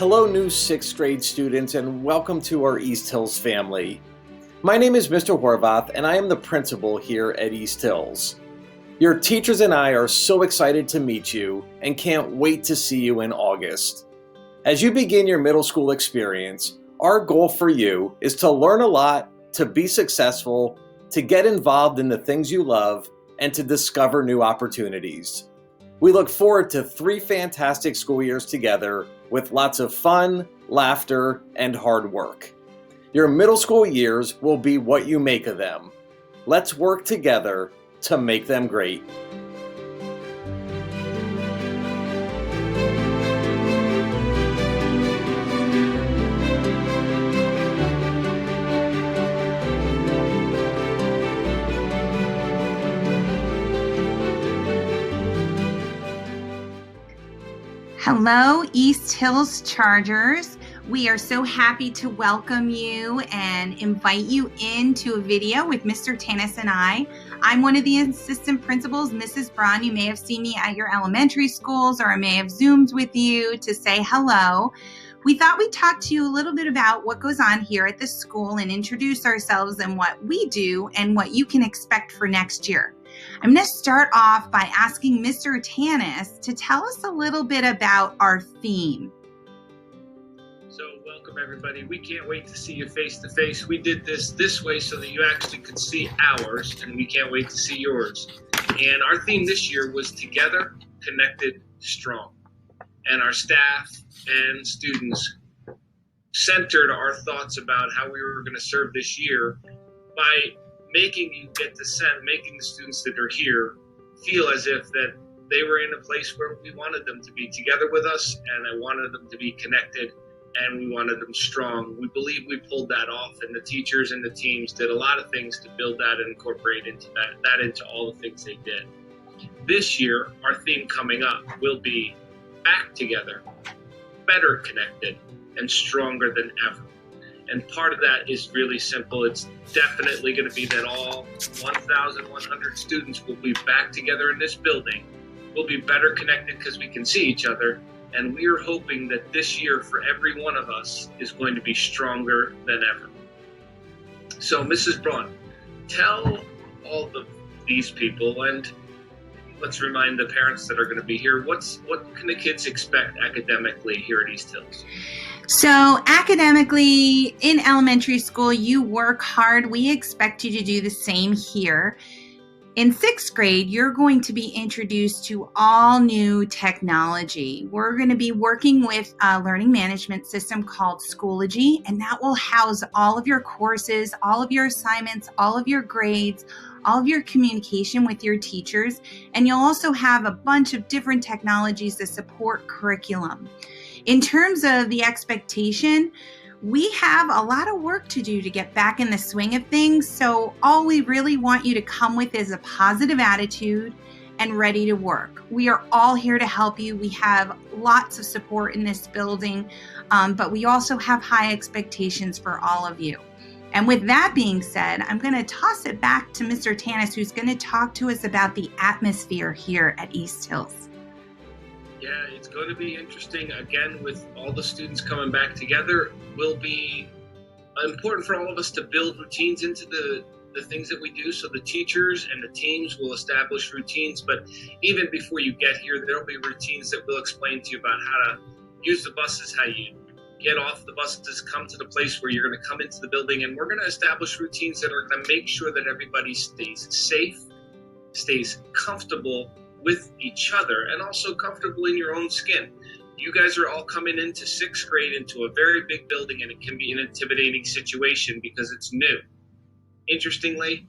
Hello, new 6th grade students, and welcome to our East Hills family. My name is Mr. Horvath, and I am the principal here at East Hills. Your teachers and I are so excited to meet you and can't wait to see you in August. As you begin your middle school experience, our goal for you is to learn a lot, to be successful, to get involved in the things you love, and to discover new opportunities. We look forward to 3 fantastic school years together with lots of fun, laughter, and hard work. Your middle school years will be what you make of them. Let's work together to make them great. Hello, East Hills Chargers. We are so happy to welcome you and invite you into a video with Mr. Tanis and I. I'm one of the assistant principals, Mrs. Braun. You may have seen me at your elementary schools, or I may have Zoomed with you to say hello. We thought we'd talk to you a little bit about what goes on here at the school and introduce ourselves and what we do and what you can expect for next year. I'm going to start off by asking Mr. Tanis to tell us a little bit about our theme. So welcome everybody. We can't wait to see you face to face. We did this way so that you actually could see ours, and we can't wait to see yours. And our theme this year was Together, Connected, Strong. And our staff and students centered our thoughts about how we were going to serve this year by making the students that are here feel as if that they were in a place where we wanted them to be together with us, and I wanted them to be connected, and we wanted them strong. We believe we pulled that off, and the teachers and the teams did a lot of things to build that and incorporate into that into all the things they did. This year, our theme coming up will be Back Together, Better Connected, and Stronger Than Ever. And part of that is really simple. It's definitely going to be that all 1,100 students will be back together in this building. We'll be better connected because we can see each other. And we are hoping that this year for every one of us is going to be stronger than ever. So Mrs. Braun, tell all these people, and let's remind the parents that are going to be here, what can the kids expect academically here at East Hills? So academically, in elementary school, you work hard. We expect you to do the same here. In 6th grade, you're going to be introduced to all new technology. We're going to be working with a learning management system called Schoology, and that will house all of your courses, all of your assignments, all of your grades, all of your communication with your teachers, and you'll also have a bunch of different technologies that support curriculum. In terms of the expectation, we have a lot of work to do to get back in the swing of things. So all we really want you to come with is a positive attitude and ready to work. We are all here to help you. We have lots of support in this building, but we also have high expectations for all of you. And with that being said, I'm going to toss it back to Mr. Tanis, who's going to talk to us about the atmosphere here at East Hills. Yeah, it's going to be interesting. Again, with all the students coming back together, will be important for all of us to build routines into the things that we do. So the teachers and the teams will establish routines, but even before you get here, there'll be routines that we'll explain to you about how to use the buses, how you get off the buses, come to the place where you're going to come into the building, and we're going to establish routines that are going to make sure that everybody stays safe, stays comfortable with each other, and also comfortable in your own skin. You guys are all coming into 6th grade into a very big building, and it can be an intimidating situation because it's new. Interestingly,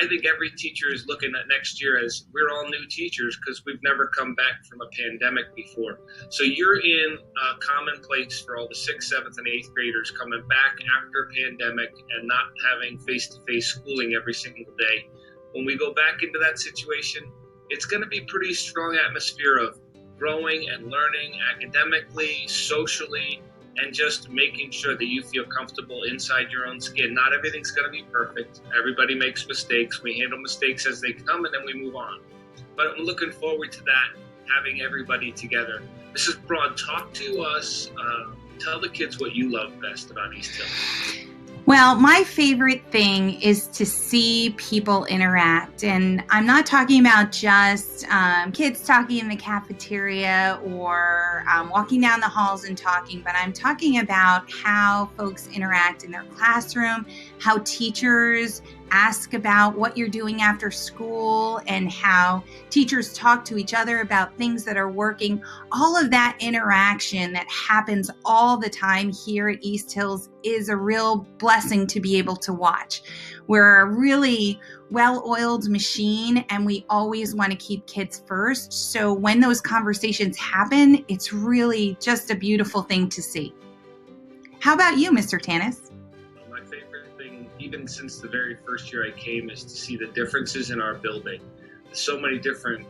I think every teacher is looking at next year as we're all new teachers because we've never come back from a pandemic before. So you're in a common place for all the 6th, 7th, and 8th graders coming back after a pandemic and not having face-to-face schooling every single day. When we go back into that situation, it's going to be pretty strong atmosphere of growing and learning academically, socially, and just making sure that you feel comfortable inside your own skin. Not everything's going to be perfect. Everybody makes mistakes. We handle mistakes as they come, and then we move on. But I'm looking forward to that, having everybody together. Mrs. Braun, talk to us tell the kids what you love best about East Hills. Well, my favorite thing is to see people interact. And I'm not talking about just kids talking in the cafeteria or walking down the halls and talking, but I'm talking about how folks interact in their classroom, how teachers ask about what you're doing after school, and how teachers talk to each other about things that are working. All of that interaction that happens all the time here at East Hills is a real blessing to be able to watch. We're a really well-oiled machine, and we always want to keep kids first. So when those conversations happen, it's really just a beautiful thing to see. How about you, Mr. Tanis? My favorite thing, even since the very first year I came, is to see the differences in our building. So many different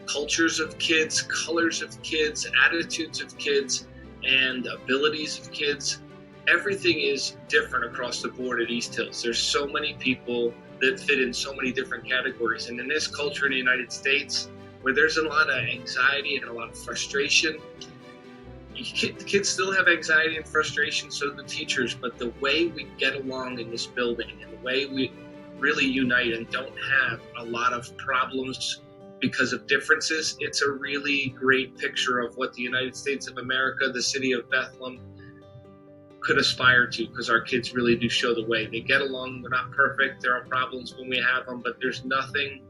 cultures of kids, colors of kids, attitudes of kids, and abilities of kids. Everything is different across the board at East Hills. There's so many people that fit in so many different categories. And in this culture in the United States, where there's a lot of anxiety and a lot of frustration, the kids still have anxiety and frustration, so do the teachers, but the way we get along in this building and the way we really unite and don't have a lot of problems because of differences, it's a really great picture of what the United States of America, the city of Bethlehem, could aspire to, because our kids really do show the way. They get along. They're not perfect. There are problems when we have them, but there's nothing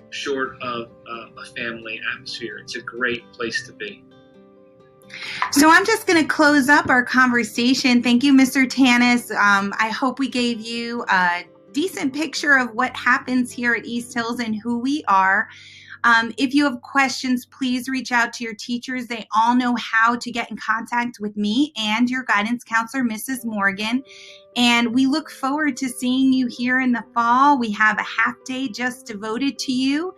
short of a family atmosphere. It's a great place to be. So I'm just going to close up our conversation. Thank you, Mr. Tanis. I hope we gave you a decent picture of what happens here at East Hills and who we are. If you have questions, please reach out to your teachers. They all know how to get in contact with me and your guidance counselor, Mrs. Morgan. And we look forward to seeing you here in the fall. We have a half day just devoted to you,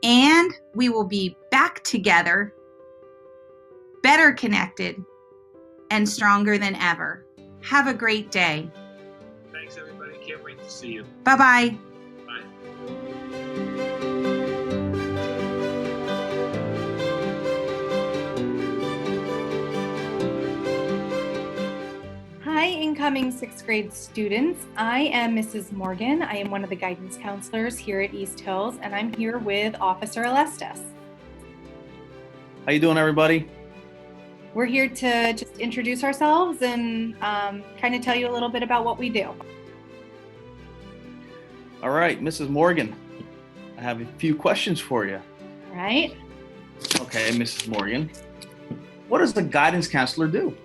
and we will be back together, better connected, and stronger than ever. Have a great day. Thanks, everybody. Can't wait to see you. Bye-bye. Hi, incoming 6th grade students. I am Mrs. Morgan. I am one of the guidance counselors here at East Hills, and I'm here with Officer Alestes. How you doing, everybody? We're here to just introduce ourselves and kind of tell you a little bit about what we do. All right, Mrs. Morgan, I have a few questions for you. All right. Okay, Mrs. Morgan, what does the guidance counselor do?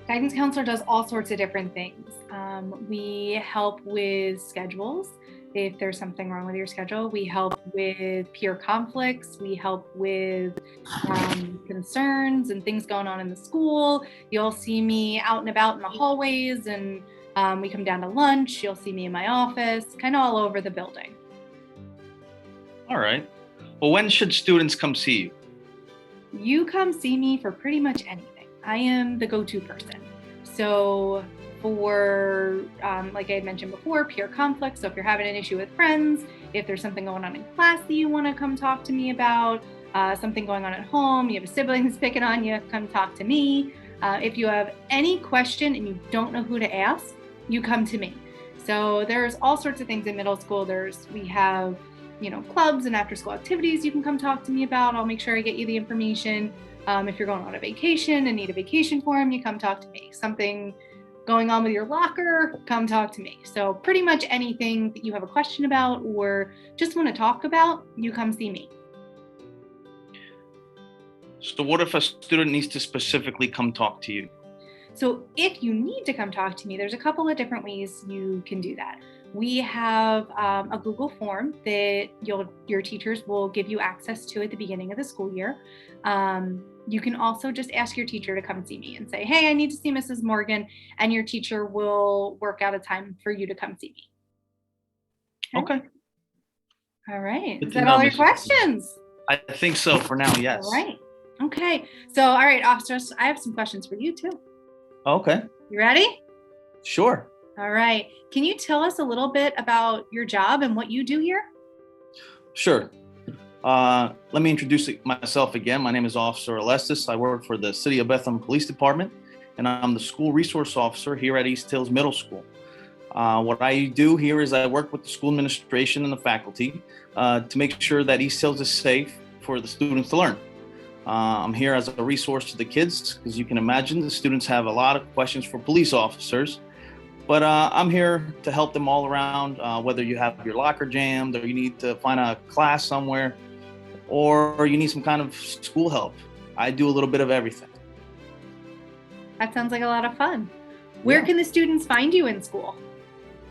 Guidance counselor does all sorts of different things. We help with schedules. If there's something wrong with your schedule, we help with peer conflicts. We help with concerns and things going on in the school. You'll see me out and about in the hallways, and we come down to lunch. You'll see me in my office, kind of all over the building. All right. Well, when should students come see you? You come see me for pretty much anything. I am the go-to person. So for, like I had mentioned before, peer conflict. So if you're having an issue with friends, if there's something going on in class that you want to come talk to me about, something going on at home, you have a sibling that's picking on you, come talk to me. If you have any question and you don't know who to ask, you come to me. So there's all sorts of things in middle school. We have, clubs and after school activities you can come talk to me about. I'll make sure I get you the information. If you're going on a vacation and need a vacation form, you come talk to me. Something going on with your locker, come talk to me. So pretty much anything that you have a question about or just want to talk about, you come see me. So what if a student needs to specifically come talk to you? So if you need to come talk to me, there's a couple of different ways you can do that. We have a Google form that your teachers will give you access to at the beginning of the school year. You can also just ask your teacher to come see me and say, hey, I need to see Mrs. Morgan, and your teacher will work out a time for you to come see me. Okay. All right. Is that all your questions? I think so for now, yes. All right. Okay. So, all right, officers, I have some questions for you too. Okay. You ready? Sure. All right. Can you tell us a little bit about your job and what you do here? Sure. Let me introduce myself again. My name is Officer Alestis. I work for the City of Bethlehem Police Department, and I'm the School Resource Officer here at East Hills Middle School. What I do here is I work with the school administration and the faculty to make sure that East Hills is safe for the students to learn. I'm here as a resource to the kids, because you can imagine the students have a lot of questions for police officers. But I'm here to help them all around, whether you have your locker jammed or you need to find a class somewhere, or you need some kind of school help. I do a little bit of everything. That sounds like a lot of fun. Where can the students find you in school?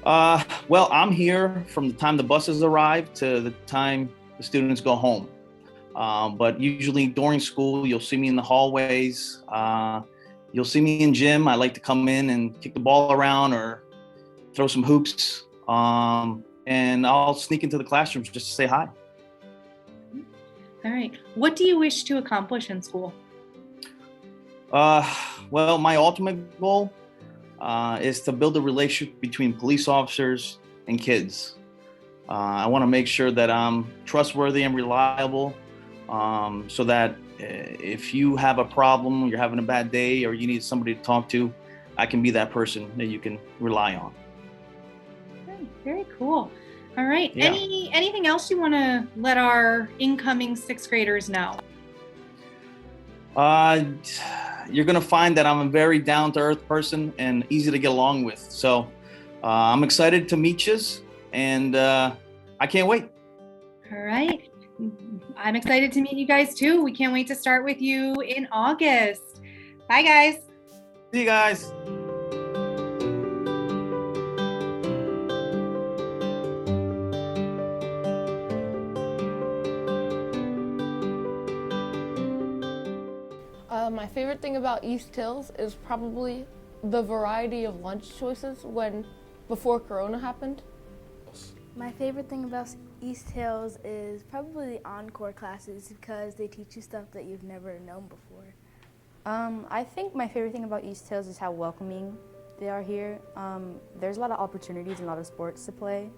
Well, I'm here from the time the buses arrive to the time the students go home. But usually during school, you'll see me in the hallways. You'll see me in gym. I like to come in and kick the ball around or throw some hoops. And I'll sneak into the classrooms just to say hi. All right. What do you wish to accomplish in school? Well, my ultimate goal is to build a relationship between police officers and kids. I want to make sure that I'm trustworthy and reliable, so that if you have a problem, you're having a bad day, or you need somebody to talk to, I can be that person that you can rely on. Okay, very cool. All right. Yeah. Anything else you want to let our incoming sixth graders know? You're going to find that I'm a very down-to-earth person and easy to get along with. So I'm excited to meet you, and I can't wait. All right. I'm excited to meet you guys too. We can't wait to start with you in August. Bye, guys. See you guys. My favorite thing about East Hills is probably the variety of lunch choices before Corona happened. My favorite thing about East Hills is probably the encore classes, because they teach you stuff that you've never known before. I think my favorite thing about East Hills is how welcoming they are here. There's a lot of opportunities and a lot of sports to play.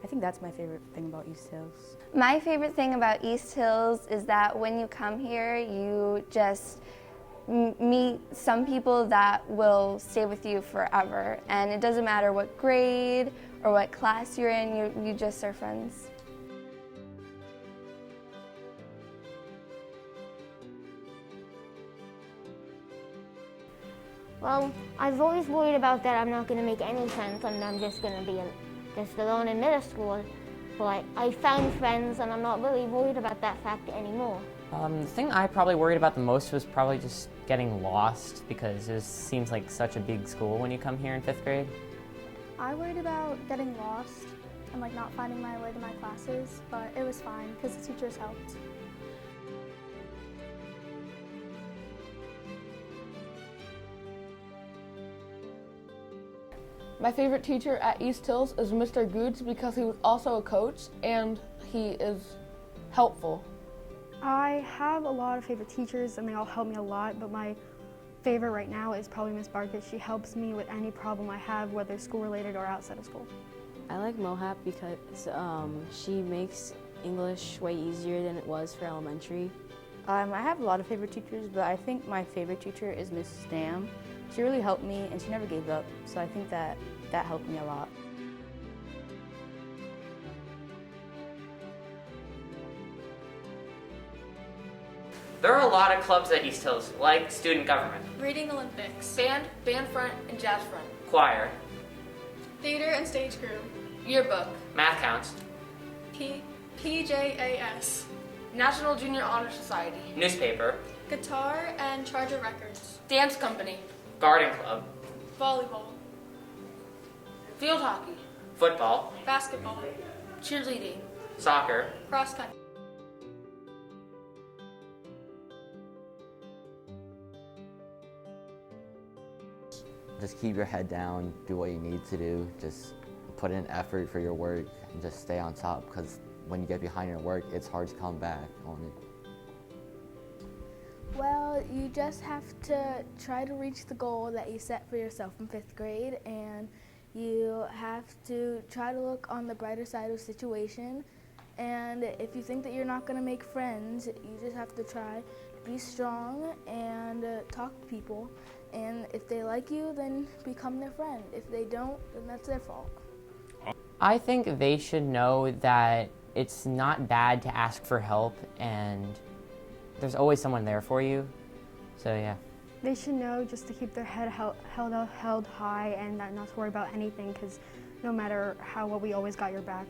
I think that's my favorite thing about East Hills. My favorite thing about East Hills is that when you come here, you just meet some people that will stay with you forever. And it doesn't matter what grade or what class you're in, you just are friends. Well, I was always worried about that I'm not going to make any friends and I'm just going to be just alone in middle school. But I found friends and I'm not really worried about that fact anymore. The thing I probably worried about the most was probably just getting lost, because it seems like such a big school when you come here in 5th grade. I worried about getting lost and not finding my way to my classes, but it was fine because the teachers helped. My favorite teacher at East Hills is Mr. Goods, because he was also a coach and he is helpful. I have a lot of favorite teachers and they all help me a lot, but my favorite right now is probably Miss Barkett. She helps me with any problem I have, whether school related or outside of school. I like Mohap because she makes English way easier than it was for elementary. I have a lot of favorite teachers, but I think my favorite teacher is Miss Stam. She really helped me and she never gave up, so I think that helped me a lot. There are a lot of clubs at East Hills, like student government, Reading Olympics, Band front and jazz front, choir, theater and stage crew, yearbook, math counts, PJAS, National Junior Honor Society, newspaper, guitar and Charger Records, dance company, garden club, volleyball, field hockey, football, basketball, cheerleading, soccer, cross country. Just keep your head down, do what you need to do, just put in effort for your work and just stay on top, because when you get behind your work, it's hard to come back on it. Well, you just have to try to reach the goal that you set for yourself in 5th grade, and you have to try to look on the brighter side of the situation And if you think that you're not going to make friends, you just have to try to be strong and talk to people. And if they like you, then become their friend. If they don't, then that's their fault. I think they should know that it's not bad to ask for help, and there's always someone there for you. So yeah. They should know just to keep their head held high and not to worry about anything, because no matter how well, we always got your back.